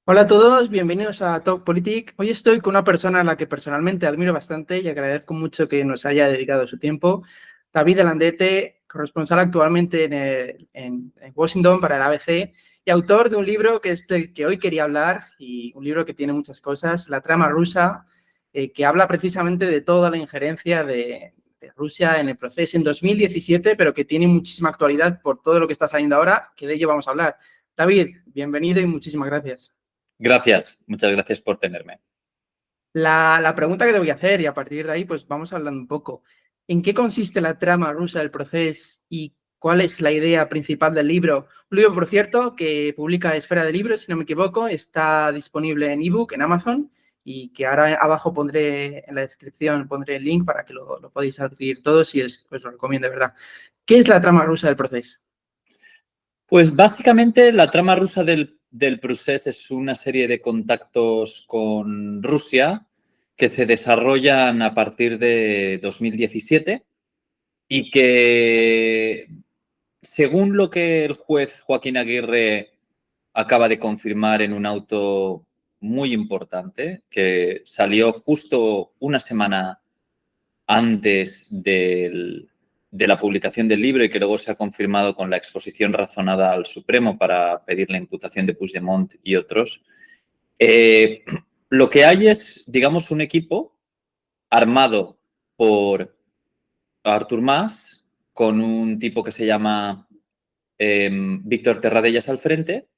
Hola a todos, bienvenidos a Talk Politic. Hoy estoy con una persona a la que personalmente admiro bastante y agradezco mucho que nos haya dedicado su tiempo. David Alandete, corresponsal actualmente en Washington para el ABC y autor de un libro que es del que hoy quería hablar, y un libro que tiene muchas cosas, La trama rusa, que habla precisamente de toda la injerencia de Rusia en el proceso en 2017, pero que tiene muchísima actualidad por todo lo que está saliendo ahora, que de ello vamos a hablar. David, bienvenido y muchísimas gracias. Gracias, muchas gracias por tenerme. La pregunta que te voy a hacer, y a partir de ahí pues vamos hablando un poco, ¿en qué consiste la trama rusa del proceso y cuál es la idea principal del libro? Un libro, por cierto, que publica Esfera de Libros, si no me equivoco, está disponible en ebook en Amazon, y que ahora abajo pondré en la descripción, pondré el link para que lo podáis adquirir todos, y os lo recomiendo, de verdad. ¿Qué es la trama rusa del proceso? Pues básicamente la trama rusa del procés es una serie de contactos con Rusia que se desarrollan a partir de 2017 y que, según lo que el juez Joaquín Aguirre acaba de confirmar en un auto muy importante, que salió justo una semana antes de la publicación del libro y que luego se ha confirmado con la exposición razonada al Supremo para pedir la imputación de Puigdemont y otros, lo que hay es, digamos, un equipo armado por Artur Mas, con un tipo que se llama Víctor Terradellas al frente.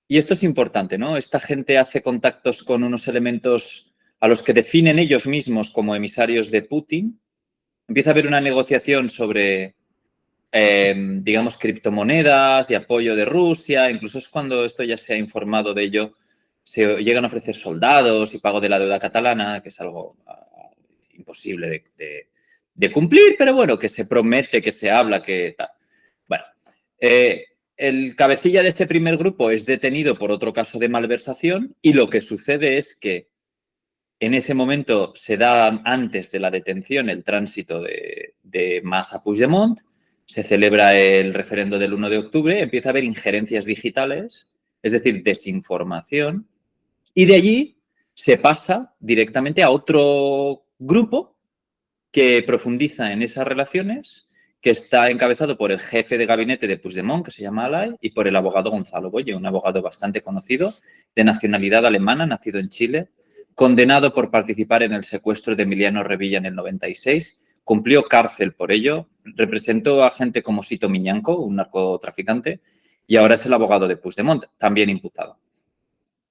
Y esto es importante, ¿no? Esta gente hace contactos con unos elementos a los que definen ellos mismos como emisarios de Putin. Empieza a haber una negociación sobre, digamos, criptomonedas y apoyo de Rusia. Incluso es cuando esto ya se ha informado de ello. Se llegan a ofrecer soldados y pago de la deuda catalana, que es algo imposible de cumplir, pero bueno, que se promete, que se habla, que tal. Bueno, el cabecilla de este primer grupo es detenido por otro caso de malversación y lo que sucede es que en ese momento se da, antes de la detención, el tránsito de Mas a Puigdemont, se celebra el referendo del 1 de octubre, empieza a haber injerencias digitales, es decir, desinformación, y de allí se pasa directamente a otro grupo que profundiza en esas relaciones, que está encabezado por el jefe de gabinete de Puigdemont, que se llama Alay, y por el abogado Gonzalo Boye, un abogado bastante conocido, de nacionalidad alemana, nacido en Chile, condenado por participar en el secuestro de Emiliano Revilla en el 96, cumplió cárcel por ello, representó a gente como Sito Miñanco, un narcotraficante, y ahora es el abogado de Puigdemont, también imputado.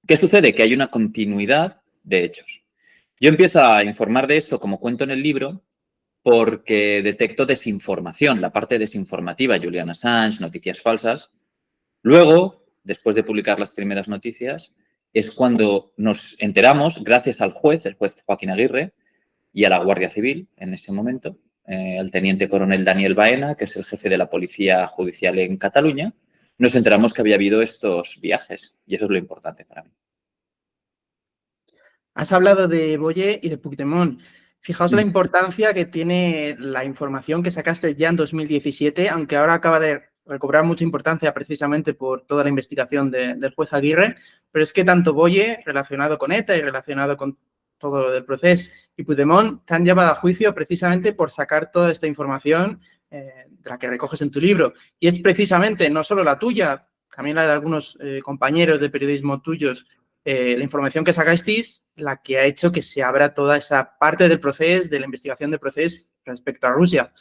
¿Qué sucede? Que hay una continuidad de hechos. Yo empiezo a informar de esto, como cuento en el libro, porque detecto desinformación, la parte desinformativa, Julian Assange, noticias falsas. Luego, después de publicar las primeras noticias, es cuando nos enteramos, gracias al juez, el juez Joaquín Aguirre, y a la Guardia Civil en ese momento, al teniente coronel Daniel Baena, que es el jefe de la Policía Judicial en Cataluña, nos enteramos que había habido estos viajes. Y eso es lo importante para mí. Has hablado de Boye y de Puigdemont. Fijaos la importancia que tiene la información que sacaste ya en 2017, aunque ahora acaba de recobrar mucha importancia precisamente por toda la investigación del juez Aguirre, pero es que tanto Boye, relacionado con ETA y relacionado con todo lo del proceso, y Puigdemont te han llevado a juicio precisamente por sacar toda esta información de la que recoges en tu libro. Y es precisamente no solo la tuya, también la de algunos compañeros de periodismo tuyos, la información que sacasteis, la que ha hecho que se abra toda esa parte del proceso, de la investigación del proceso respecto a Rusia.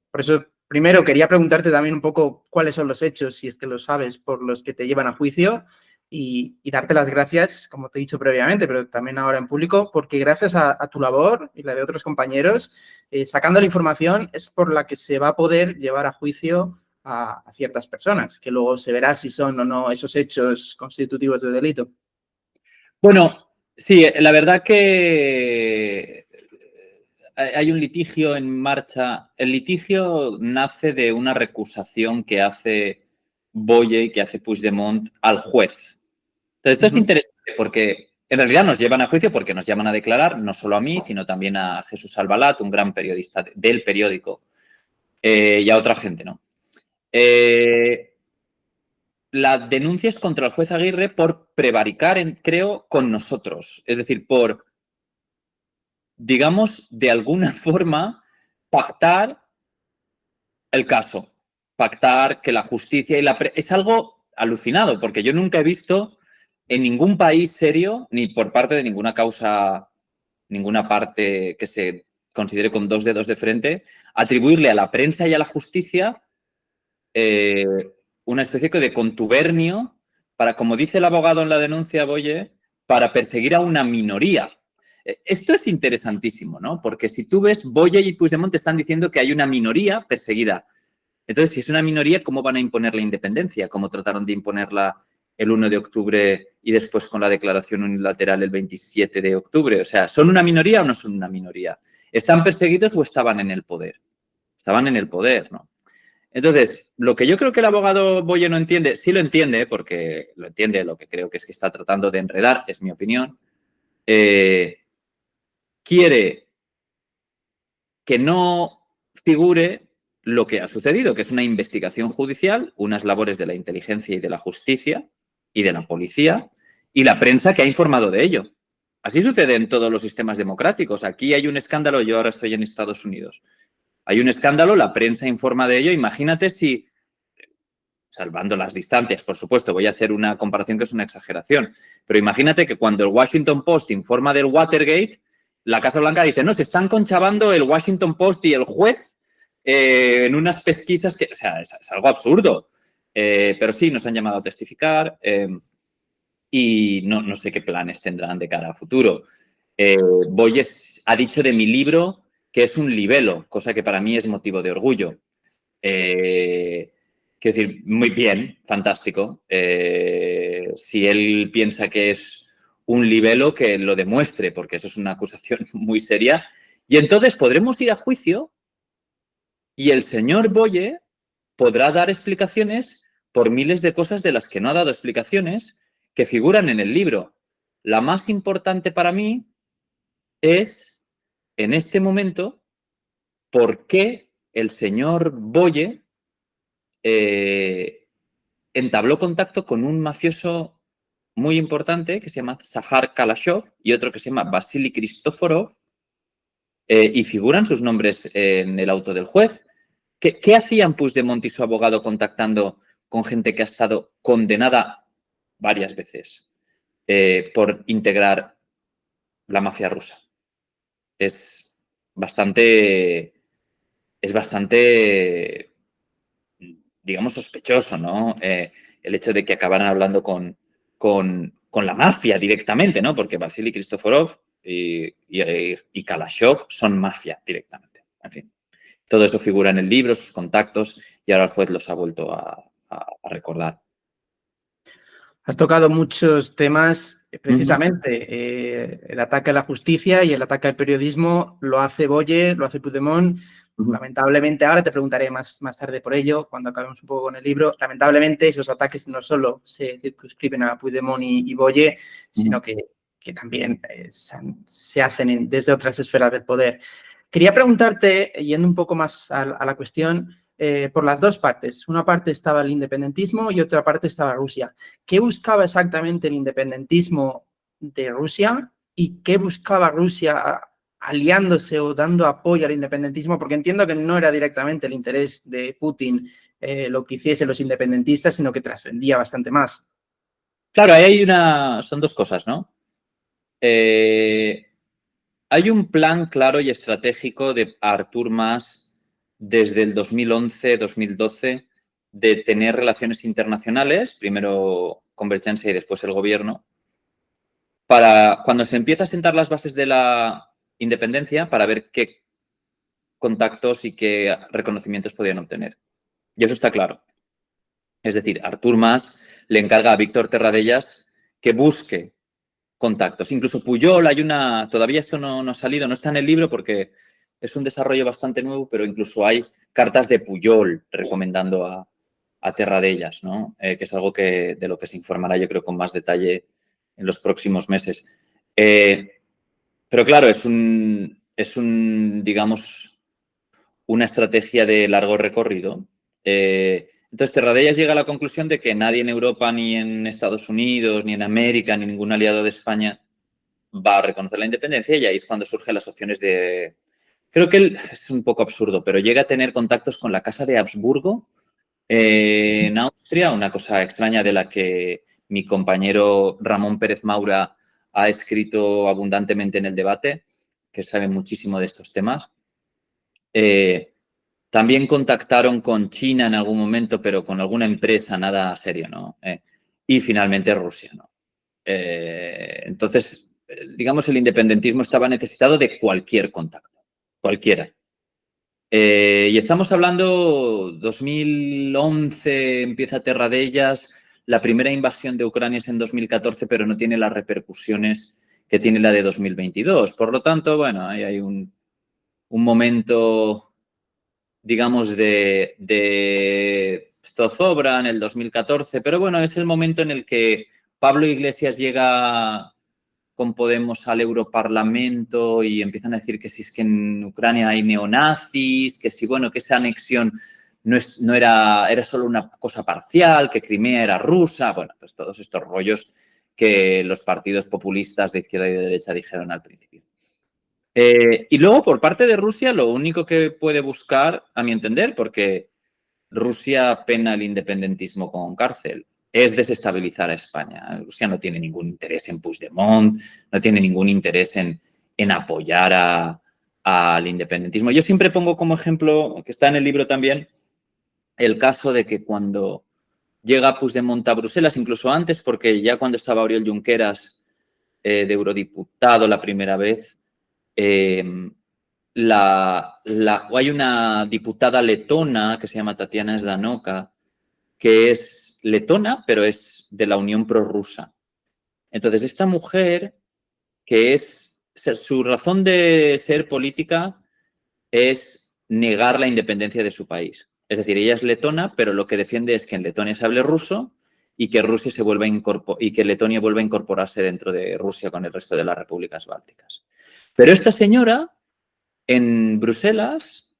Por eso, primero, quería preguntarte también un poco cuáles son los hechos, si es que lo sabes, por los que te llevan a juicio, y darte las gracias, como te he dicho previamente, pero también ahora en público, porque gracias a tu labor y la de otros compañeros, sacando la información, es por la que se va a poder llevar a juicio a ciertas personas, que luego se verá si son o no esos hechos constitutivos de delito. Bueno, sí, la verdad que hay un litigio en marcha. El litigio nace de una recusación que hace Boye y que hace Puigdemont al juez. Entonces, esto es interesante porque en realidad nos llevan a juicio porque nos llaman a declarar, no solo a mí, sino también a Jesús Albalat, un gran periodista del periódico, y a otra gente, ¿no? la denuncia es contra el juez Aguirre por prevaricar, creo, con nosotros. Es decir, por, digamos, de alguna forma, pactar el caso. Pactar que la justicia y es algo alucinado, porque yo nunca he visto en ningún país serio, ni por parte de ninguna causa, ninguna parte que se considere con dos dedos de frente, atribuirle a la prensa y a la justicia una especie de contubernio para, como dice el abogado en la denuncia, Boye, para perseguir a una minoría. Esto es interesantísimo, ¿no? Porque si tú ves, Boye y Puigdemont te están diciendo que hay una minoría perseguida. Entonces, si es una minoría, ¿cómo van a imponer la independencia? ¿Cómo trataron de imponerla el 1 de octubre y después con la declaración unilateral el 27 de octubre? O sea, ¿son una minoría o no son una minoría? ¿Están perseguidos o estaban en el poder? Estaban en el poder, ¿no? Entonces, lo que yo creo que el abogado Boye no entiende, sí lo entiende, porque lo entiende, lo que creo que es que está tratando de enredar, es mi opinión, quiere que no figure lo que ha sucedido, que es una investigación judicial, unas labores de la inteligencia y de la justicia y de la policía y la prensa que ha informado de ello. Así sucede en todos los sistemas democráticos. Aquí hay un escándalo, yo ahora estoy en Estados Unidos. Hay un escándalo, la prensa informa de ello. Imagínate si, salvando las distancias, por supuesto, voy a hacer una comparación que es una exageración, pero imagínate que cuando el Washington Post informa del Watergate, la Casa Blanca dice, no, se están conchavando el Washington Post y el juez en unas pesquisas que, o sea, es algo absurdo. Pero sí, nos han llamado a testificar y no sé qué planes tendrán de cara a futuro. Boyes ha dicho de mi libro que es un libelo, cosa que para mí es motivo de orgullo. Quiero decir, muy bien, fantástico. Si él piensa que es un libelo, que lo demuestre, porque eso es una acusación muy seria. Y entonces podremos ir a juicio y el señor Boye podrá dar explicaciones por miles de cosas de las que no ha dado explicaciones que figuran en el libro. La más importante para mí es, en este momento, por qué el señor Boye entabló contacto con un mafioso muy importante que se llama Zahar Kalashov y otro que se llama Vasily Kristoforov, y figuran sus nombres en el auto del juez. ¿Qué hacían Puigdemont y su abogado contactando con gente que ha estado condenada varias veces por integrar la mafia rusa? Es bastante, digamos, sospechoso, ¿no? El hecho de que acabaran hablando con la mafia directamente, ¿no? Porque Vasily Kristoforov y Kalashov son mafia directamente. En fin, todo eso figura en el libro, sus contactos, y ahora el juez los ha vuelto a recordar. Has tocado muchos temas, precisamente, el ataque a la justicia y el ataque al periodismo lo hace Boye, lo hace Puigdemont. Lamentablemente, ahora te preguntaré más tarde por ello, cuando acabemos un poco con el libro. Lamentablemente, esos ataques no solo se circunscriben a Puigdemont y Boye, sino que también se hacen desde otras esferas del poder. Quería preguntarte, yendo un poco más a la cuestión, por las dos partes. Una parte estaba el independentismo y otra parte estaba Rusia. ¿Qué buscaba exactamente el independentismo de Rusia y qué buscaba Rusia aliándose o dando apoyo al independentismo? Porque entiendo que no era directamente el interés de Putin lo que hiciesen los independentistas, sino que trascendía bastante más. Claro, ahí son dos cosas, ¿no? Hay un plan claro y estratégico de Artur Mas desde el 2011-2012 de tener relaciones internacionales, primero Convergencia y después el gobierno, para cuando se empieza a sentar las bases de la independencia, para ver qué contactos y qué reconocimientos podían obtener. Y eso está claro. Es decir, Artur Mas le encarga a Víctor Terradellas que busque contactos. Incluso Pujol, todavía esto no ha salido, no está en el libro porque es un desarrollo bastante nuevo, pero incluso hay cartas de Pujol recomendando a Terradellas, ¿no? Que es algo de lo que se informará, yo creo, con más detalle en los próximos meses. Pero claro, es digamos, una estrategia de largo recorrido. Entonces, Terradellas llega a la conclusión de que nadie en Europa, ni en Estados Unidos, ni en América, ni ningún aliado de España va a reconocer la independencia, y ahí es cuando surgen las opciones de... Creo que él, es un poco absurdo, pero llega a tener contactos con la Casa de Habsburgo en Austria, una cosa extraña de la que mi compañero Ramón Pérez Maura ha escrito abundantemente en el debate, que sabe muchísimo de estos temas. También contactaron con China en algún momento, pero con alguna empresa, nada serio, ¿no? Y finalmente Rusia, ¿no? Entonces, digamos, el independentismo estaba necesitado de cualquier contacto, cualquiera. Y estamos hablando, 2011 empieza Terradellas, la primera invasión de Ucrania es en 2014, pero no tiene las repercusiones que tiene la de 2022. Por lo tanto, bueno, ahí hay un momento, digamos, de zozobra en el 2014, pero bueno, es el momento en el que Pablo Iglesias llega con Podemos al Europarlamento y empiezan a decir que si es que en Ucrania hay neonazis, que si, bueno, que esa anexión no era solo una cosa parcial, que Crimea era rusa, bueno, pues todos estos rollos que los partidos populistas de izquierda y de derecha dijeron al principio. Y luego, por parte de Rusia, lo único que puede buscar, a mi entender, porque Rusia pena el independentismo con cárcel, es desestabilizar a España. Rusia no tiene ningún interés en Puigdemont, no tiene ningún interés en apoyar al independentismo. Yo siempre pongo como ejemplo, que está en el libro también, el caso de que cuando llega Puigdemont a Bruselas, incluso antes, porque ya cuando estaba Oriol Junqueras de eurodiputado la primera vez, hay una diputada letona que se llama Tatiana Ždanoka, que es letona, pero es de la Unión Prorrusa. Entonces, esta mujer, su razón de ser política es negar la independencia de su país. Es decir, ella es letona, pero lo que defiende es que en Letonia se hable ruso y que Rusia y que Letonia vuelva a incorporarse dentro de Rusia con el resto de las repúblicas bálticas. Pero esta señora, en Bruselas,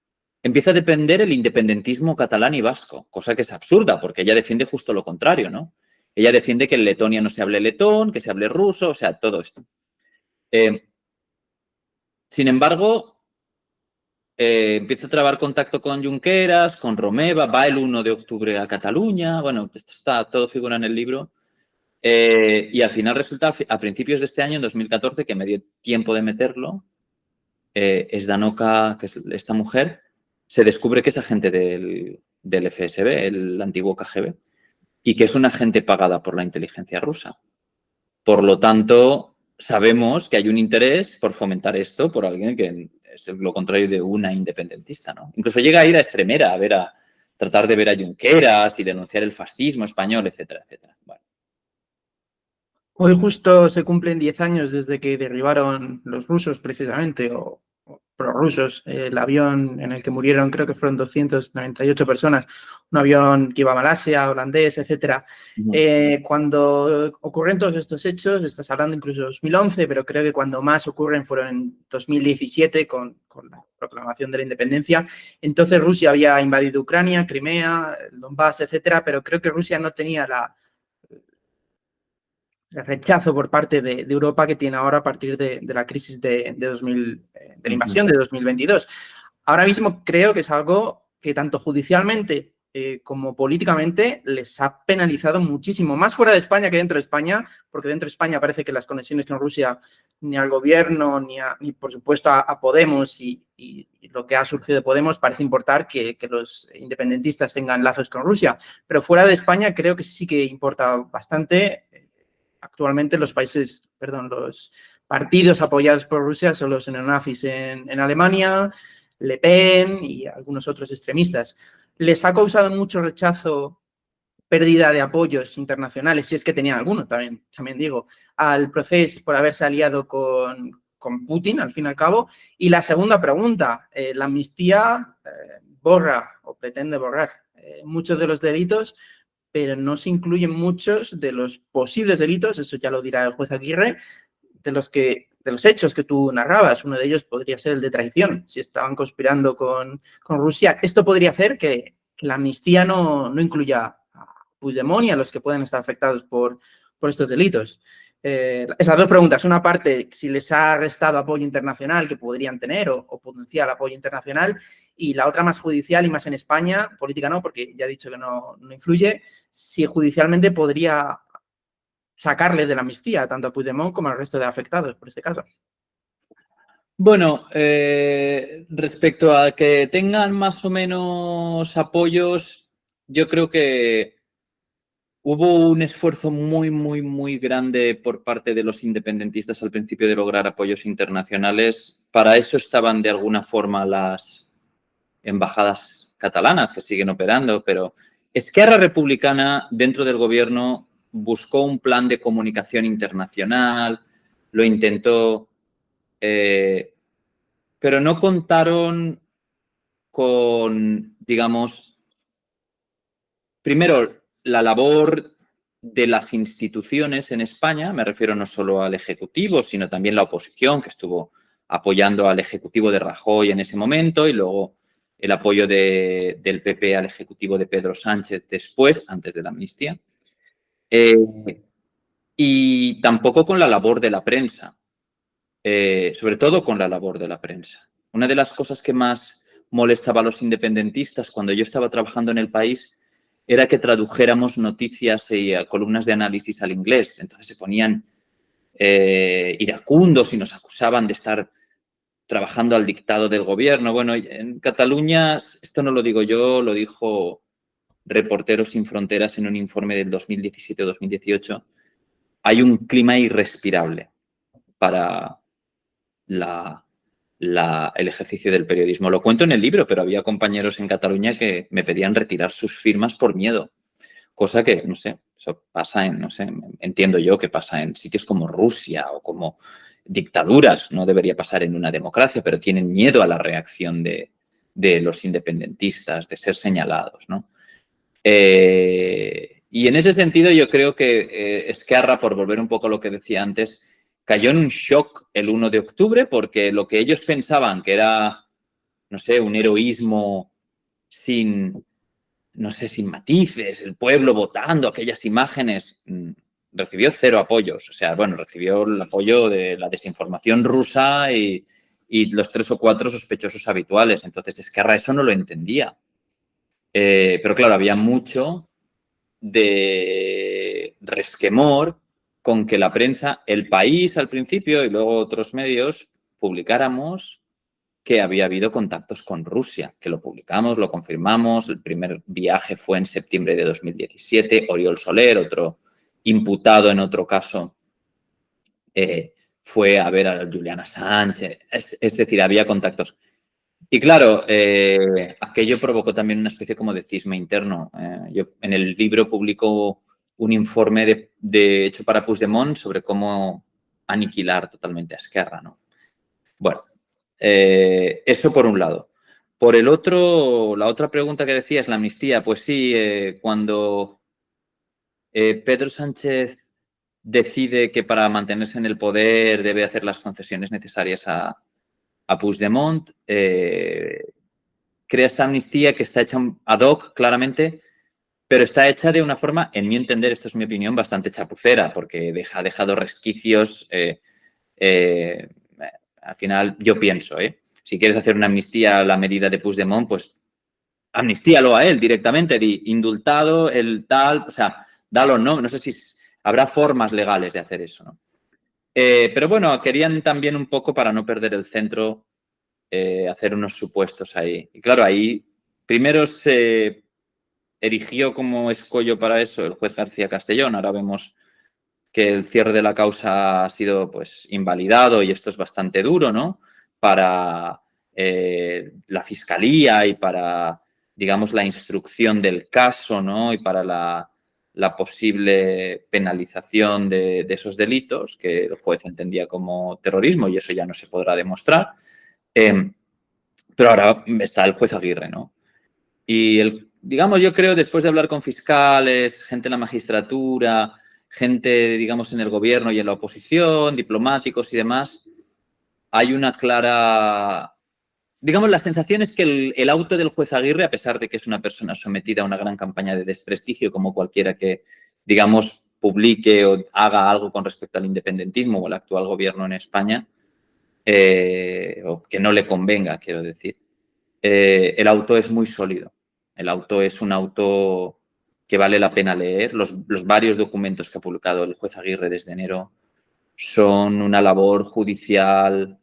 empieza a defender el independentismo catalán y vasco, cosa que es absurda, porque ella defiende justo lo contrario, ¿no? Ella defiende que en Letonia no se hable letón, que se hable ruso, o sea, todo esto. Sin embargo, empieza a trabar contacto con Junqueras, con Romeva, va el 1 de octubre a Cataluña, bueno, esto todo figura en el libro. Y al final resulta, a principios de este año, en 2014, que me dio tiempo de meterlo, Ždanoka, que es esta mujer, se descubre que es agente del FSB, el antiguo KGB, y que es una agente pagada por la inteligencia rusa. Por lo tanto, sabemos que hay un interés por fomentar esto por alguien que es lo contrario de una independentista, ¿no? Incluso llega a ir a Extremera a tratar de ver a Junqueras y denunciar el fascismo español, etcétera, etcétera. Bueno. Hoy justo se cumplen 10 años desde que derribaron los rusos, precisamente, o prorrusos, el avión en el que murieron, creo que fueron 298 personas, un avión que iba a Malasia, holandés, etcétera. Cuando ocurren todos estos hechos, estás hablando incluso de 2011, pero creo que cuando más ocurren fueron en 2017 con la proclamación de la independencia. Entonces Rusia había invadido Ucrania, Crimea, el Donbass, etcétera, pero creo que Rusia no tenía el rechazo por parte de Europa que tiene ahora a partir de la crisis de la invasión de 2022. Ahora mismo creo que es algo que tanto judicialmente como políticamente les ha penalizado muchísimo, más fuera de España que dentro de España, porque dentro de España parece que las conexiones con Rusia ni al gobierno, ni por supuesto a Podemos y lo que ha surgido de Podemos parece importar que los independentistas tengan lazos con Rusia, pero fuera de España creo que sí que importa bastante. Actualmente los partidos apoyados por Rusia son los neonazis en Alemania, Le Pen y algunos otros extremistas. Les ha causado mucho rechazo, pérdida de apoyos internacionales, si es que tenían alguno, también digo, al proceso por haberse aliado con Putin, al fin y al cabo. Y la segunda pregunta, la amnistía borra o pretende borrar muchos de los delitos, pero no se incluyen muchos de los posibles delitos, eso ya lo dirá el juez Aguirre, de los hechos que tú narrabas. Uno de ellos podría ser el de traición, si estaban conspirando con Rusia. Esto podría hacer que la amnistía no incluya a Puigdemont y a los que pueden estar afectados por estos delitos. Esas dos preguntas. Una parte, si les ha restado apoyo internacional que podrían tener o potencial apoyo internacional. Y la otra más judicial y más en España, política no, porque ya he dicho que no influye, si judicialmente podría sacarle de la amnistía tanto a Puigdemont como al resto de afectados por este caso. Bueno, respecto a que tengan más o menos apoyos, yo creo que hubo un esfuerzo muy grande por parte de los independentistas al principio de lograr apoyos internacionales. Para eso estaban de alguna forma las embajadas catalanas que siguen operando, pero Esquerra Republicana dentro del gobierno buscó un plan de comunicación internacional, lo intentó, pero no contaron con, digamos, primero, la labor de las instituciones en España, me refiero no solo al Ejecutivo, sino también la oposición, que estuvo apoyando al Ejecutivo de Rajoy en ese momento, y luego el apoyo del PP al Ejecutivo de Pedro Sánchez después, antes de la amnistía. Y tampoco con la labor de la prensa, sobre todo con la labor de la prensa. Una de las cosas que más molestaba a los independentistas cuando yo estaba trabajando en El País era que tradujéramos noticias y columnas de análisis al inglés. Entonces se ponían iracundos y nos acusaban de estar trabajando al dictado del gobierno. Bueno, en Cataluña, esto no lo digo yo, lo dijo Reporteros Sin Fronteras en un informe del 2017 o 2018, hay un clima irrespirable para el ejercicio del periodismo. Lo cuento en el libro, pero había compañeros en Cataluña que me pedían retirar sus firmas por miedo. Cosa que, no sé, eso pasa en, no sé, entiendo yo que pasa en sitios como Rusia o como dictaduras. No debería pasar en una democracia, pero tienen miedo a la reacción de los independentistas, de ser señalados, ¿no? Y en ese sentido yo creo que Esquerra, por volver un poco a lo que decía antes, cayó en un shock el 1 de octubre porque lo que ellos pensaban que era, no sé, un heroísmo sin, no sé, sin matices, el pueblo votando aquellas imágenes, recibió 0 apoyos. O sea, bueno, recibió el apoyo de la desinformación rusa y los 3 o 4 sospechosos habituales. Entonces Esquerra eso no lo entendía. Pero claro, había mucho de resquemor con que la prensa, El País al principio y luego otros medios, publicáramos que había habido contactos con Rusia, que lo publicamos, lo confirmamos. El primer viaje fue en septiembre de 2017. Oriol Soler, otro imputado en otro caso, fue a ver a Julian Assange. Es decir, había contactos. Y claro, aquello provocó también una especie como de cisma interno. Yo en el libro publico un informe hecho para Puigdemont sobre cómo aniquilar totalmente a Esquerra, ¿no? Bueno, eso por un lado. Por el otro, la otra pregunta que decías, la amnistía, pues sí, cuando Pedro Sánchez decide que para mantenerse en el poder debe hacer las concesiones necesarias a Puigdemont, crea esta amnistía que está hecha ad hoc, claramente, pero está hecha de una forma, en mi entender, esto es mi opinión, bastante chapucera, porque ha dejado resquicios. Al final, yo pienso, si quieres hacer una amnistía a la medida de Puigdemont, pues amnistíalo a él directamente, indultado, el tal, o sea, dalo, no sé si habrá formas legales de hacer eso, ¿no? Pero bueno, querían también un poco, para no perder el centro, hacer unos supuestos ahí. Y claro, ahí primero se erigió como escollo para eso el juez García Castellón. Ahora vemos que el cierre de la causa ha sido pues invalidado y esto es bastante duro, ¿no? Para la fiscalía y para, digamos, la instrucción del caso, ¿no? Y para la posible penalización de esos delitos que el juez entendía como terrorismo y eso ya no se podrá demostrar. Pero ahora está el juez Aguirre, ¿no? Y, digamos, yo creo, después de hablar con fiscales, gente en la magistratura, gente, digamos, en el gobierno y en la oposición, diplomáticos y demás, hay una clara digamos, la sensación es que el auto del juez Aguirre, a pesar de que es una persona sometida a una gran campaña de desprestigio, como cualquiera que, digamos, publique o haga algo con respecto al independentismo o al actual gobierno en España, o que no le convenga, quiero decir, el auto es muy sólido. El auto es un auto que vale la pena leer. Los varios documentos que ha publicado el juez Aguirre desde enero son una labor judicial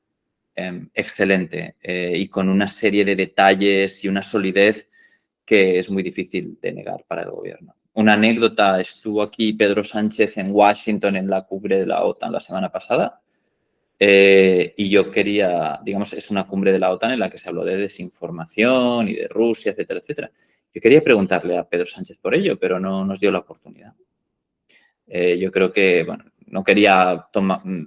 excelente y con una serie de detalles y una solidez que es muy difícil de negar para el gobierno. Una anécdota, estuvo aquí Pedro Sánchez en Washington en la cumbre de la OTAN la semana pasada y yo quería, digamos, es una cumbre de la OTAN en la que se habló de desinformación y de Rusia, etcétera, etcétera. Yo quería preguntarle a Pedro Sánchez por ello, pero no nos dio la oportunidad. Yo creo que, bueno, no quería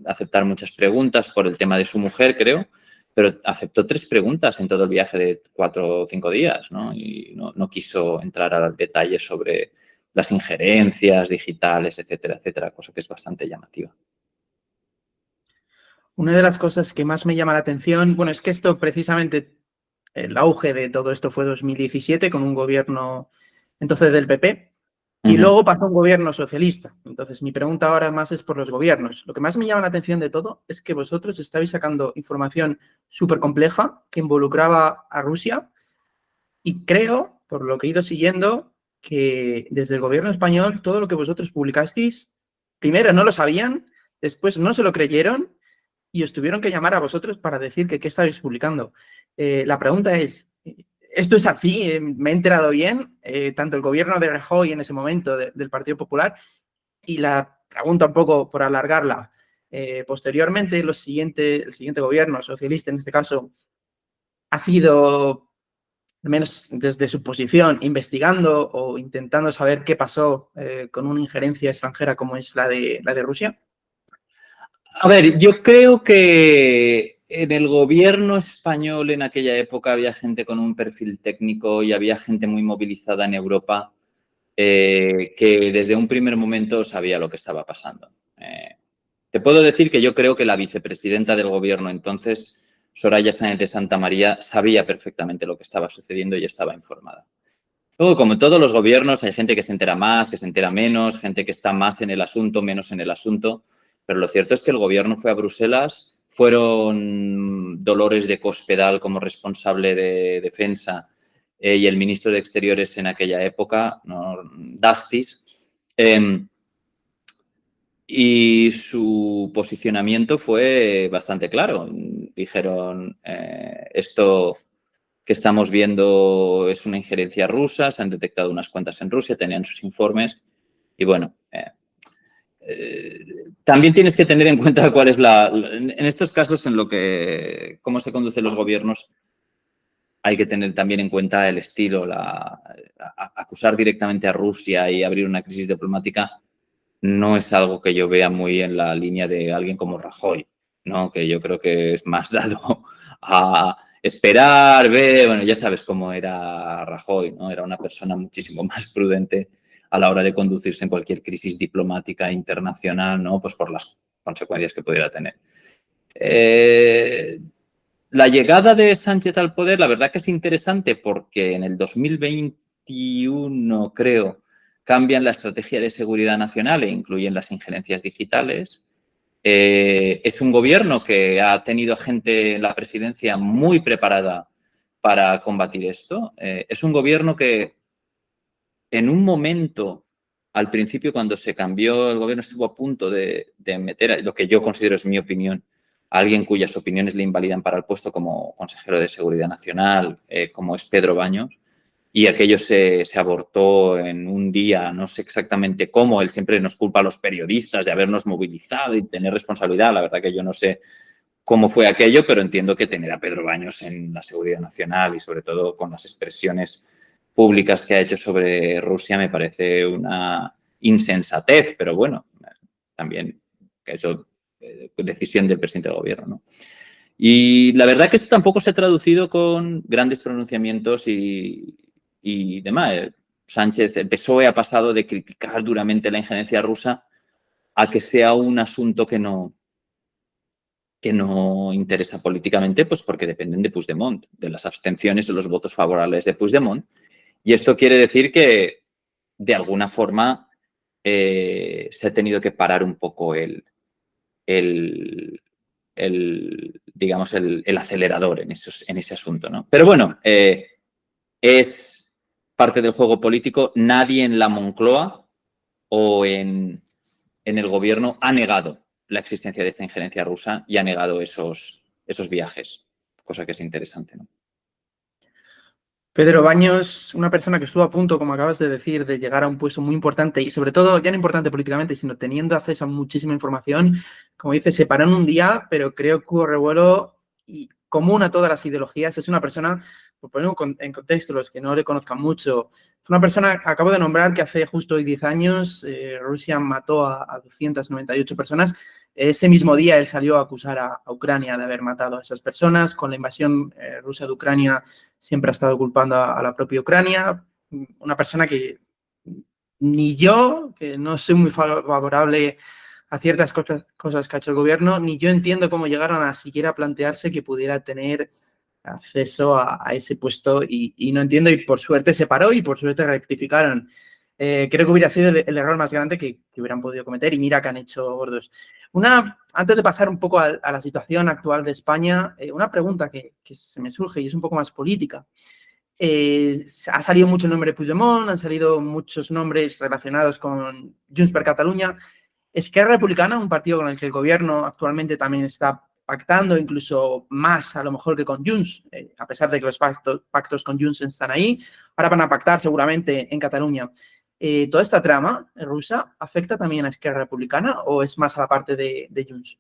aceptar muchas preguntas por el tema de su mujer, creo, pero aceptó 3 preguntas en todo el viaje de 4 o 5 días, ¿no? Y no quiso entrar a detalles sobre las injerencias digitales, etcétera, etcétera, cosa que es bastante llamativa. Una de las cosas que más me llama la atención, bueno, es que esto precisamente, el auge de todo esto fue 2017 con un gobierno entonces del PP y luego pasó un gobierno socialista. Entonces mi pregunta ahora más es por los gobiernos. Lo que más me llama la atención de todo es que vosotros estabais sacando información súper compleja que involucraba a Rusia y creo, por lo que he ido siguiendo, que desde el gobierno español todo lo que vosotros publicasteis, primero no lo sabían, después no se lo creyeron y os tuvieron que llamar a vosotros para decir que qué estabais publicando. La pregunta es, ¿esto es así? ¿Me he enterado bien? Tanto el gobierno de Rajoy en ese momento del Partido Popular y la pregunta un poco por alargarla. Posteriormente, el siguiente gobierno socialista, en este caso, ha sido, al menos desde su posición, investigando o intentando saber qué pasó con una injerencia extranjera como es la de Rusia. A ver, yo creo que en el gobierno español en aquella época había gente con un perfil técnico y había gente muy movilizada en Europa que desde un primer momento sabía lo que estaba pasando. Te puedo decir que yo creo que la vicepresidenta del gobierno entonces, Soraya Sáenz de Santamaría, sabía perfectamente lo que estaba sucediendo y estaba informada. Luego, como en todos los gobiernos, hay gente que se entera más, que se entera menos, gente que está más en el asunto, menos en el asunto. Pero lo cierto es que el gobierno fue a Bruselas, fueron Dolores de Cospedal como responsable de defensa y el ministro de Exteriores en aquella época, ¿no? Dastis, y su posicionamiento fue bastante claro. Dijeron, esto que estamos viendo es una injerencia rusa, se han detectado unas cuentas en Rusia, tenían sus informes y bueno, también tienes que tener en cuenta cuál es en estos casos en lo que, cómo se conducen los gobiernos, hay que tener también en cuenta el estilo, acusar directamente a Rusia y abrir una crisis diplomática no es algo que yo vea muy en la línea de alguien como Rajoy, ¿no? Que yo creo que es más dado a esperar, ver, bueno, ya sabes cómo era Rajoy, ¿no? Era una persona muchísimo más prudente a la hora de conducirse en cualquier crisis diplomática internacional, ¿no? Pues por las consecuencias que pudiera tener. La llegada de Sánchez al poder, la verdad que es interesante porque en el 2021, creo, cambian la estrategia de seguridad nacional e incluyen las injerencias digitales. Es un gobierno que ha tenido gente en la presidencia muy preparada para combatir esto. Es un gobierno que en un momento, al principio, cuando se cambió el gobierno, estuvo a punto de meter, lo que yo considero es mi opinión, a alguien cuyas opiniones le invalidan para el puesto como consejero de Seguridad Nacional, como es Pedro Baños, y aquello se abortó en un día, no sé exactamente cómo, él siempre nos culpa a los periodistas de habernos movilizado y tener responsabilidad, la verdad que yo no sé cómo fue aquello, pero entiendo que tener a Pedro Baños en la Seguridad Nacional y sobre todo con las expresiones públicas que ha hecho sobre Rusia me parece una insensatez, pero bueno, también que eso decisión del presidente del gobierno, ¿no? Y la verdad que eso tampoco se ha traducido con grandes pronunciamientos y demás. Sánchez, el PSOE ha pasado de criticar duramente la injerencia rusa a que sea un asunto que no que no interesa políticamente, pues porque dependen de Puigdemont, de las abstenciones o los votos favorables de Puigdemont. Y esto quiere decir que, de alguna forma, se ha tenido que parar un poco digamos, el acelerador en ese asunto, ¿no? Pero bueno, es parte del juego político. Nadie en la Moncloa o en el gobierno ha negado la existencia de esta injerencia rusa y ha negado esos viajes, cosa que es interesante, ¿no? Pedro Baños, una persona que estuvo a punto, como acabas de decir, de llegar a un puesto muy importante y sobre todo, ya no importante políticamente, sino teniendo acceso a muchísima información. Como dices, se paró en un día, pero creo que hubo revuelo y común a todas las ideologías. Es una persona, por ponerlo en contexto, los que no le conozcan mucho, es una persona, acabo de nombrar, que hace justo hoy 10 años Rusia mató a 298 personas. Ese mismo día él salió a acusar a Ucrania de haber matado a esas personas. Con la invasión rusa de Ucrania siempre ha estado culpando a la propia Ucrania. Una persona que ni yo, que no soy muy favorable a ciertas cosas que ha hecho el gobierno, ni yo entiendo cómo llegaron a siquiera plantearse que pudiera tener acceso a ese puesto y no entiendo, y por suerte se paró y por suerte rectificaron. Creo que hubiera sido el error más grande que hubieran podido cometer y mira que han hecho gordos. Antes de pasar un poco a la situación actual de España, una pregunta que se me surge y es un poco más política. Ha salido mucho el nombre de Puigdemont, han salido muchos nombres relacionados con Junts per Catalunya. Esquerra Republicana, un partido con el que el gobierno actualmente también está pactando, incluso más a lo mejor que con Junts, a pesar de que los pactos con Junts están ahí, ahora van a pactar seguramente en Cataluña. ¿Toda esta trama rusa afecta también a Esquerra Republicana o es más a la parte de Junts?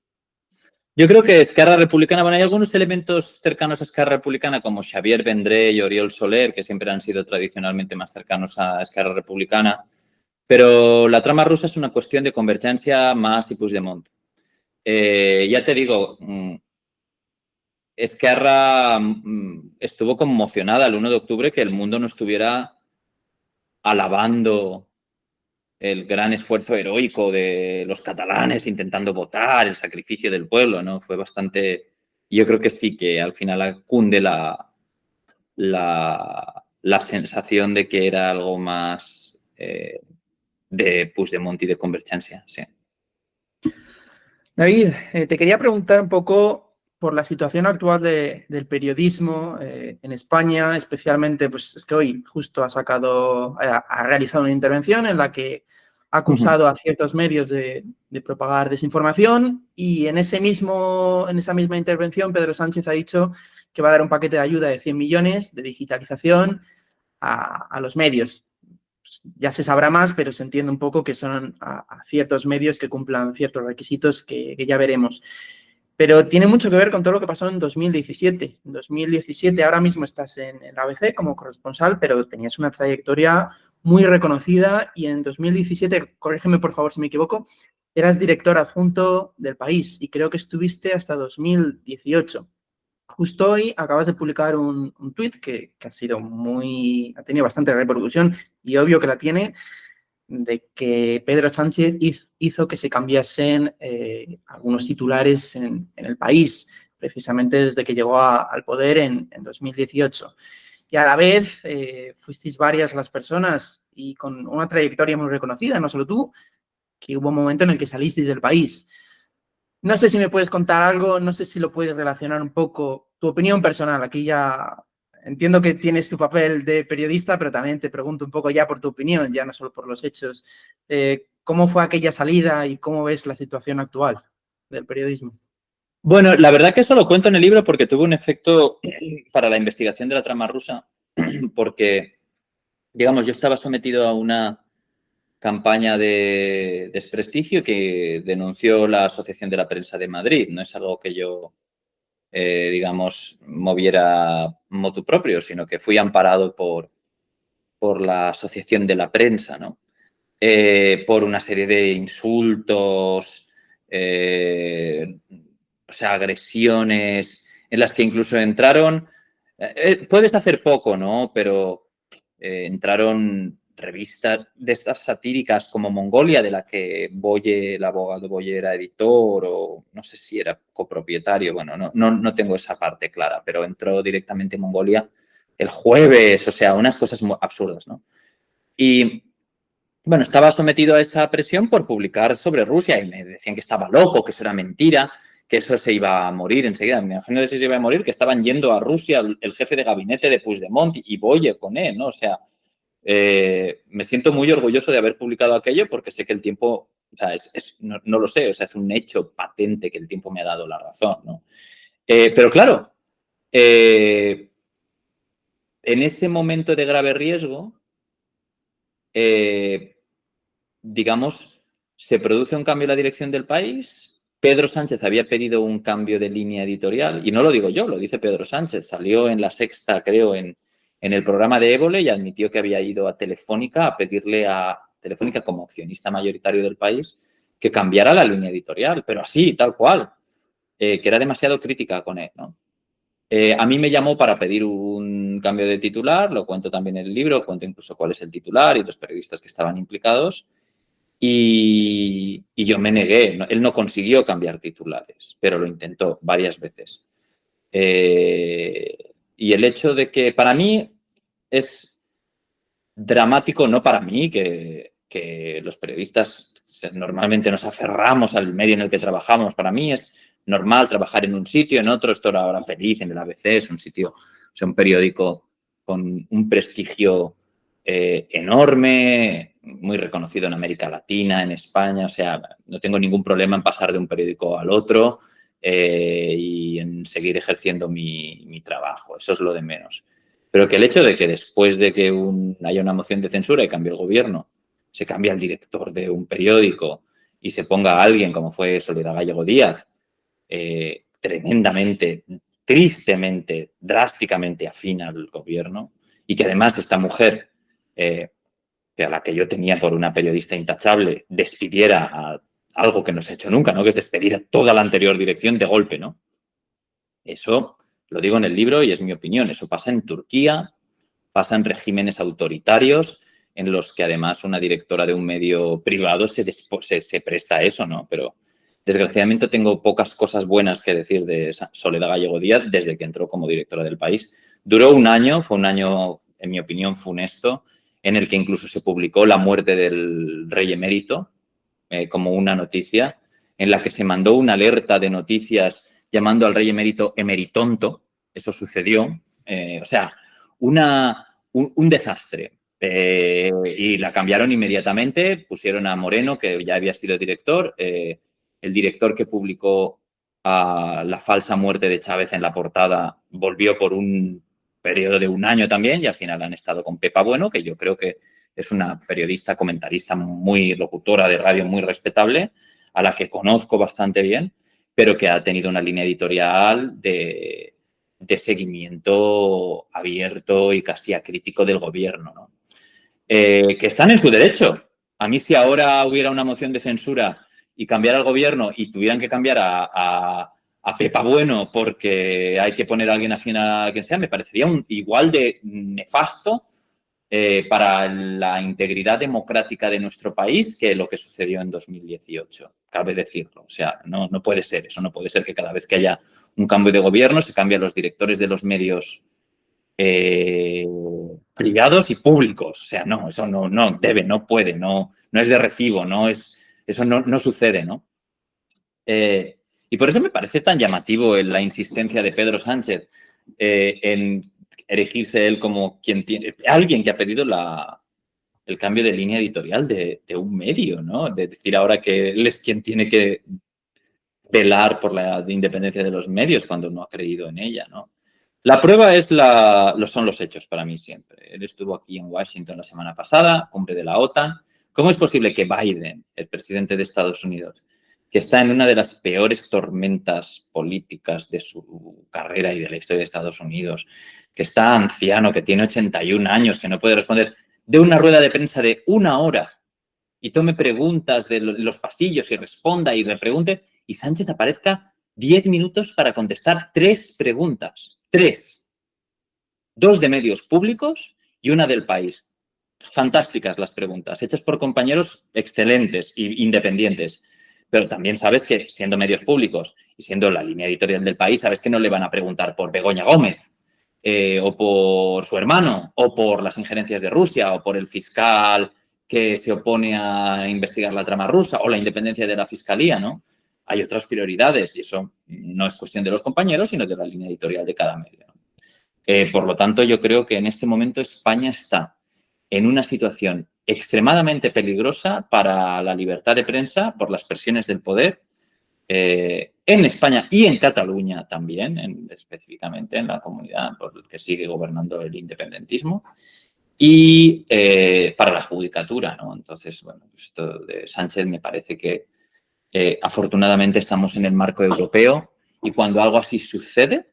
Yo creo que Esquerra Republicana, bueno, hay algunos elementos cercanos a Esquerra Republicana como Xavier Vendrell y Oriol Soler, que siempre han sido tradicionalmente más cercanos a Esquerra Republicana, pero la trama rusa es una cuestión de convergencia más y Puigdemont. Ya te digo, Esquerra estuvo conmocionada el 1 de octubre que el mundo no estuviera alabando el gran esfuerzo heroico de los catalanes intentando votar, el sacrificio del pueblo, ¿no? Fue bastante... Yo creo que sí, que al final cunde la sensación de que era algo más de Puigdemont y de convergencia, sí. David, te quería preguntar un poco por la situación actual del periodismo en España, especialmente, pues es que hoy justo ha realizado una intervención en la que ha acusado a ciertos medios de propagar desinformación y en esa misma intervención Pedro Sánchez ha dicho que va a dar un paquete de ayuda de 100 millones de digitalización a los medios. Ya se sabrá más, pero se entiende un poco que son a ciertos medios que cumplan ciertos requisitos que ya veremos. Pero tiene mucho que ver con todo lo que pasó en 2017. En 2017 ahora mismo estás en el ABC como corresponsal, pero tenías una trayectoria muy reconocida y en 2017, corrígeme por favor si me equivoco, eras director adjunto del País y creo que estuviste hasta 2018. Justo hoy acabas de publicar un tuit que ha tenido bastante repercusión y obvio que la tiene, de que Pedro Sánchez hizo que se cambiasen algunos titulares en el País, precisamente desde que llegó al poder en 2018. Y a la vez fuisteis varias las personas y con una trayectoria muy reconocida, no solo tú, que hubo un momento en el que salisteis del País. No sé si me puedes contar algo, no sé si lo puedes relacionar un poco. Tu opinión personal, aquí ya entiendo que tienes tu papel de periodista, pero también te pregunto un poco ya por tu opinión, ya no solo por los hechos. ¿Cómo fue aquella salida y cómo ves la situación actual del periodismo? Bueno, la verdad que eso lo cuento en el libro porque tuvo un efecto para la investigación de la trama rusa, porque, digamos, yo estaba sometido a una campaña de desprestigio que denunció la Asociación de la Prensa de Madrid. No es algo que yo, digamos, moviera motu propio, sino que fui amparado por la Asociación de la Prensa, ¿no? Por una serie de insultos, o sea, agresiones, en las que incluso entraron, puedes hacer poco, ¿no? Pero entraron revistas de estas satíricas como Mongolia, de la que Boye, el abogado Boye, era editor, o no sé si era copropietario, bueno, no tengo esa parte clara, pero entró directamente en Mongolia el jueves, o sea, unas cosas muy absurdas, ¿no? Y bueno, estaba sometido a esa presión por publicar sobre Rusia y me decían que estaba loco, que eso era mentira, que eso se iba a morir enseguida. Me imagino que se iba a morir, que estaban yendo a Rusia el jefe de gabinete de Puigdemont y Boye con él, ¿no? O sea, me siento muy orgulloso de haber publicado aquello porque sé que el tiempo, o sea, no lo sé, o sea, es un hecho patente que el tiempo me ha dado la razón, ¿no? Pero claro, en ese momento de grave riesgo, digamos, se produce un cambio en la dirección del país. Pedro Sánchez había pedido un cambio de línea editorial, y no lo digo yo, lo dice Pedro Sánchez. Salió en La Sexta, creo, en el programa de Évole y admitió que había ido a Telefónica a pedirle a Telefónica, como accionista mayoritario del país, que cambiara la línea editorial, pero así, tal cual, que era demasiado crítica con él, ¿no? A mí me llamó para pedir un cambio de titular, lo cuento también en el libro, cuento incluso cuál es el titular y los periodistas que estaban implicados. Y yo me negué. Él no consiguió cambiar titulares, pero lo intentó varias veces. Y el hecho de que para mí es dramático, no para mí, que los periodistas normalmente nos aferramos al medio en el que trabajamos. Para mí es normal trabajar en un sitio, en otro. Estoy ahora feliz en el ABC, es un sitio, o sea, un periódico con un prestigio enorme, muy reconocido en América Latina, en España. O sea, no tengo ningún problema en pasar de un periódico al otro y en seguir ejerciendo mi trabajo. Eso es lo de menos. Pero que el hecho de que después de que haya una moción de censura y cambie el gobierno, se cambia el director de un periódico y se ponga a alguien como fue Soledad Gallego Díaz, tremendamente, tristemente, drásticamente afín al gobierno, y que además esta mujer, que a la que yo tenía por una periodista intachable, despidiera a algo que no se ha hecho nunca, ¿no? Que es despedir a toda la anterior dirección de golpe, ¿no? Eso lo digo en el libro y es mi opinión. Eso pasa en Turquía, pasa en regímenes autoritarios en los que además una directora de un medio privado se presta a eso, ¿no? Pero desgraciadamente tengo pocas cosas buenas que decir de Soledad Gallego Díaz desde que entró como directora del país. Duró un año, fue un año, en mi opinión, funesto, en el que incluso se publicó la muerte del rey emérito como una noticia, en la que se mandó una alerta de noticias llamando al rey emérito emeritonto. Eso sucedió. O sea, un desastre. Y la cambiaron inmediatamente, pusieron a Moreno, que ya había sido director, el director que publicó la falsa muerte de Chávez en la portada volvió por un periodo de un año también y al final han estado con Pepa Bueno, que yo creo que es una periodista, comentarista muy locutora de radio muy respetable, a la que conozco bastante bien, pero que ha tenido una línea editorial de seguimiento abierto y casi acrítico del gobierno, ¿no? Que están en su derecho. A mí, si ahora hubiera una moción de censura y cambiara el gobierno y tuvieran que cambiar a Pepa Bueno porque hay que poner a alguien afín a quien sea, me parecería igual de nefasto para la integridad democrática de nuestro país que lo que sucedió en 2018, cabe decirlo. O sea, no puede ser, eso no puede ser que cada vez que haya un cambio de gobierno se cambien los directores de los medios privados y públicos. O sea, no, eso no debe, no puede, no es de recibo, eso no sucede, ¿no? Y por eso me parece tan llamativo la insistencia de Pedro Sánchez en erigirse él como alguien que ha pedido el cambio de línea editorial de un medio, ¿no? De decir ahora que él es quien tiene que velar por la independencia de los medios cuando no ha creído en ella, ¿no? La prueba son los hechos para mí siempre. Él estuvo aquí en Washington la semana pasada, cumbre de la OTAN. ¿Cómo es posible que Biden, el presidente de Estados Unidos, que está en una de las peores tormentas políticas de su carrera y de la historia de Estados Unidos, que está anciano, que tiene 81 años, que no puede responder, de una rueda de prensa de 1 hora y tome preguntas de los pasillos y responda y repregunte, y Sánchez aparezca 10 minutos para contestar 3 preguntas? 3. 2 de medios públicos y 1 del país. fantásticas las preguntas, hechas por compañeros excelentes e independientes. Pero también sabes que, siendo medios públicos y siendo la línea editorial del país, sabes que no le van a preguntar por Begoña Gómez o por su hermano o por las injerencias de Rusia o por el fiscal que se opone a investigar la trama rusa o la independencia de la fiscalía, ¿no? Hay otras prioridades y eso no es cuestión de los compañeros, sino de la línea editorial de cada medio, ¿no? Por lo tanto, yo creo que en este momento España está en una situación extremadamente peligrosa para la libertad de prensa por las presiones del poder en España y en Cataluña también, específicamente en la comunidad por la que sigue gobernando el independentismo, y para la judicatura, ¿no? Entonces, bueno, esto de Sánchez me parece que afortunadamente estamos en el marco europeo y cuando algo así sucede,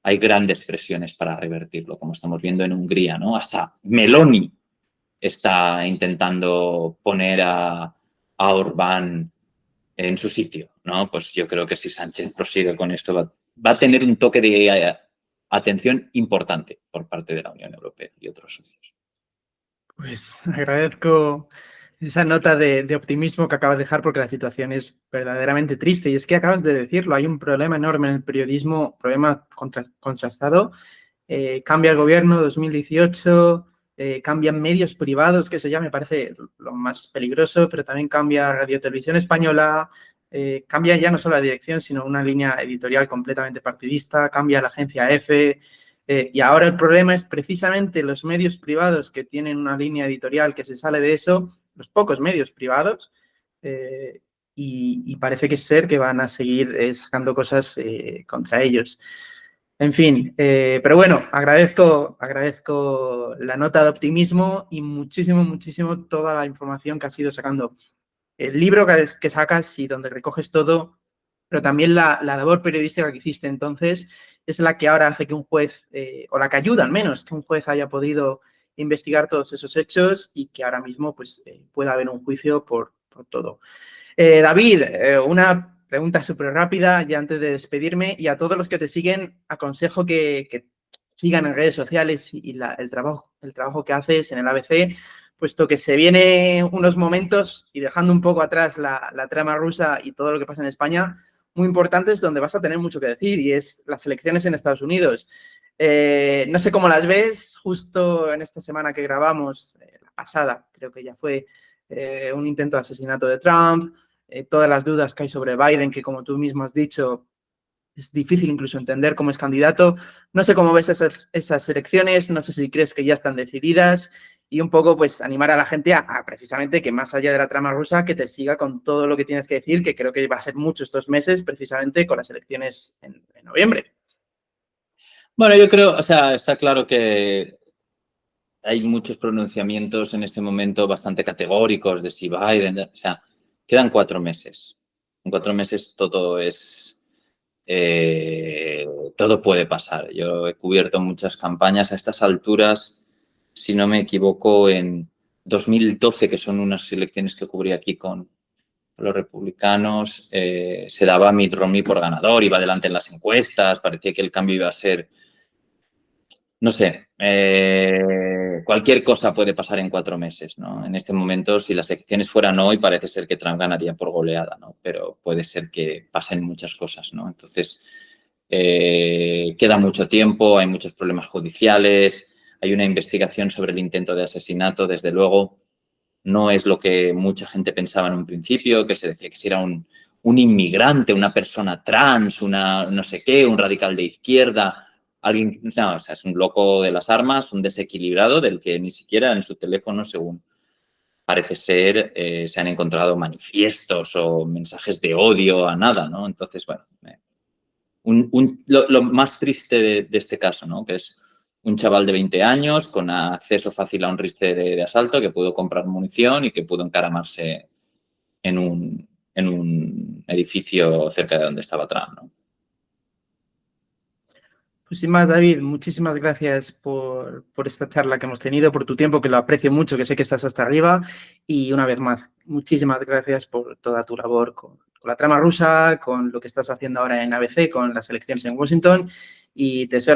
hay grandes presiones para revertirlo, como estamos viendo en Hungría, ¿no? Hasta Meloni está intentando poner a Orbán en su sitio, ¿no? Pues yo creo que si Sánchez prosigue con esto va a tener un toque de atención importante por parte de la Unión Europea y otros socios. Pues agradezco esa nota de optimismo que acabas de dejar porque la situación es verdaderamente triste. Y es que acabas de decirlo, hay un problema enorme en el periodismo, problema contrastado. Cambia el gobierno 2018, cambian medios privados, que eso ya me parece lo más peligroso, pero también cambia Radio Televisión Española, cambia ya no solo la dirección, sino una línea editorial completamente partidista, cambia la agencia EFE. Y ahora el problema es precisamente los medios privados que tienen una línea editorial que se sale de eso, los pocos medios privados, y parece que ser que van a seguir sacando cosas contra ellos. En fin, pero bueno, agradezco la nota de optimismo y muchísimo toda la información que has ido sacando. El libro que sacas y donde recoges todo, pero también la labor periodística que hiciste entonces es la que ahora hace que un juez, o la que ayuda al menos, que un juez haya podido investigar todos esos hechos y que ahora mismo pues, pueda haber un juicio por todo. David, una pregunta súper rápida ya antes de despedirme, y a todos los que te siguen aconsejo que sigan en redes sociales y el trabajo que haces en el ABC, puesto que se vienen unos momentos, y dejando un poco atrás la trama rusa y todo lo que pasa en España, muy importantes donde vas a tener mucho que decir, y es las elecciones en Estados Unidos. No sé cómo las ves, justo en esta semana que grabamos, la pasada, creo que ya fue un intento de asesinato de Trump, todas las dudas que hay sobre Biden, que como tú mismo has dicho, es difícil incluso entender cómo es candidato. No sé cómo ves esas elecciones, no sé si crees que ya están decididas, y un poco pues animar a la gente a precisamente que más allá de la trama rusa, que te siga con todo lo que tienes que decir, que creo que va a ser mucho estos meses, precisamente con las elecciones en noviembre. Bueno, yo creo, o sea, está claro que hay muchos pronunciamientos en este momento bastante categóricos de si Biden, o sea, quedan 4 meses. En 4 meses todo es, todo puede pasar. Yo he cubierto muchas campañas a estas alturas, si no me equivoco, en 2012, que son unas elecciones que cubrí aquí con los republicanos, se daba a Mitt Romney por ganador, iba adelante en las encuestas, parecía que el cambio iba a ser, no sé, cualquier cosa puede pasar en 4 meses, ¿no? En este momento, si las elecciones fueran hoy, parece ser que Trump ganaría por goleada, ¿no? Pero puede ser que pasen muchas cosas, ¿no? Entonces, queda mucho tiempo, hay muchos problemas judiciales, hay una investigación sobre el intento de asesinato, desde luego, no es lo que mucha gente pensaba en un principio, que se decía que si era un inmigrante, una persona trans, una no sé qué, un radical de izquierda, alguien, no, o sea, es un loco de las armas, un desequilibrado del que ni siquiera en su teléfono, según parece ser, se han encontrado manifiestos o mensajes de odio a nada, ¿no? Entonces, bueno, lo más triste de este caso, ¿no? Que es un chaval de 20 años con acceso fácil a un rifle de asalto que pudo comprar munición y que pudo encaramarse en un edificio cerca de donde estaba Trump, ¿no? Pues sin más, David, muchísimas gracias por esta charla que hemos tenido, por tu tiempo, que lo aprecio mucho, que sé que estás hasta arriba. Y una vez más, muchísimas gracias por toda tu labor con la trama rusa, con lo que estás haciendo ahora en ABC, con las elecciones en Washington. Y te deseo